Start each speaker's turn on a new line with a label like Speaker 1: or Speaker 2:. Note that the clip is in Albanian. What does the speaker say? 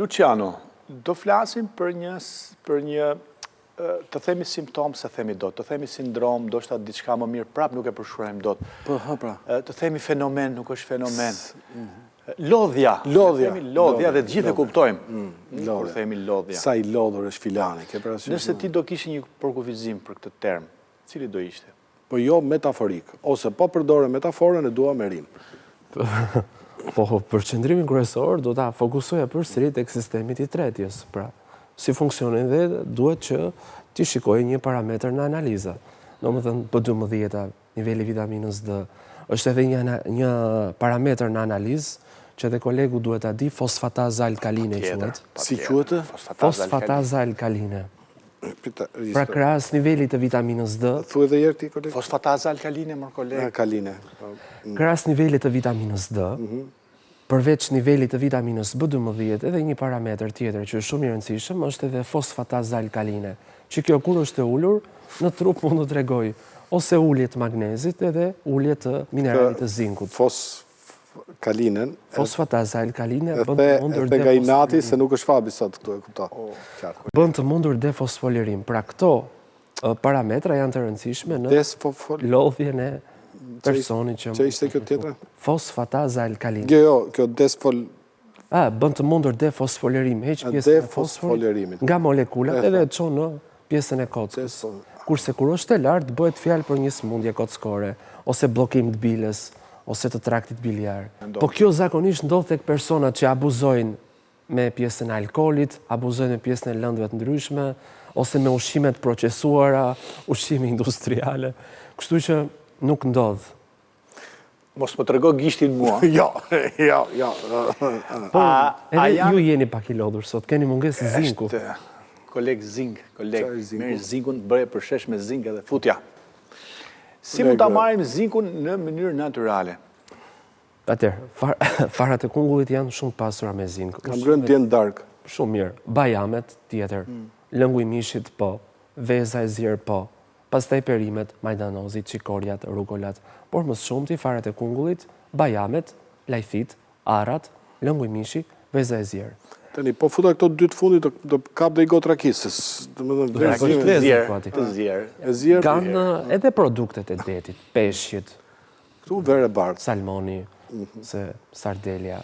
Speaker 1: Luciano, do flasim për një të themi simptom se themi dot, të themi sindrom, do shta diçka më mirë prap nuk e përshkruajmë dot. Të themi fenomen, nuk është fenomen. Lodhja. Lodhja dhe të gjithë e kuptojmë. Kur themi lodhja.
Speaker 2: Sa i lodhur është filani.
Speaker 1: Nëse ti do kishe një përkufizim për këtë term, cili do ishte?
Speaker 2: Po jo metaforik, ose po përdore metaforën e dua me rim.
Speaker 3: Po, për qëndrimin kryesor, do ta fokusoja përsëri tek sistemi i tretjes. Pra, si funksionin dhe duhet që ti shikoj një parametër në analiza. Domethënë, B12, niveli vitaminës D, është edhe një parametër në analizë që edhe kolegu duhet ta di, fosfataza alkaline quhet.
Speaker 2: Si quhet?
Speaker 3: Fosfataza alkaline. Pra krahas nivelit të vitaminës D.
Speaker 2: Thuaj edhe herë ti, koleg.
Speaker 1: Fosfataza alkaline, mor koleg.
Speaker 2: Alkaline.
Speaker 3: Krahas nivelit të vitaminës D, përveç nivelit të vitaminës B12, edhe një parametër tjetër që është shumë i rëndësishëm është edhe fosfataza alkaline, që kjo kur është e ulur, në trup mund të tregoj ose ulje të magnezit edhe ulje të mineralit të zinkut. Fosfataza alkaline bën të mundur
Speaker 2: dhe nga inati se nuk është fabi sot këtu e kupto.
Speaker 3: Bën të mundur defosfolirim. Pra këto parametra janë të rëndësishme në lodhjen e personit që
Speaker 2: ishte kjo tjetra?
Speaker 3: Fosfataza alkaline.
Speaker 2: Kjo desfol...
Speaker 3: Bën të mundur defosfolirim, heq pjesën e fosforit nga molekulat edhe e çon në pjesën e kockës. Kurse kur është e lartë, bëhet fjalë për një sëmundje kockore, ose bllokim të bilës, ose të traktit biliar. Po kjo zakonisht ndodh tek personat që abuzojnë me pjesën e alkoolit, abuzojnë me pjesën e lëndëve të ndryshme, ose me ushqimet procesuara, ushqime industriale. Kështu që nuk ndodh.
Speaker 1: Mos më trego gishtin mua.
Speaker 2: Jo.
Speaker 3: Edhe ju jeni pak i lodhur sot, keni mungesë zinku.
Speaker 1: Koleg zink, merë zinkun, bëre përshesh me zink edhe futja. Si mund ta marrim zinkun në mënyrë natyrale?
Speaker 3: Atëherë, farat e kungullit janë shumë pasura me zink.
Speaker 2: Kam grënë djenë dark.
Speaker 3: Shumë mirë. Bajamet tjetër, lëngu i mishit po, veza e zjerë po, pastaj perimet, majdanozit, qikorjat, rukolat, por më shumti farat e kungullit, bajamet, lajfit, arrat, lëngu i mishi, veza e zjerë.
Speaker 2: Tani, po futa këto dy të fundit do kap dhe i gotë rakisës.
Speaker 1: Të zjerë.
Speaker 3: Kanë edhe produktet e detit, peshqit,
Speaker 2: këtu vere bardhë.
Speaker 3: salmoni, sardelia.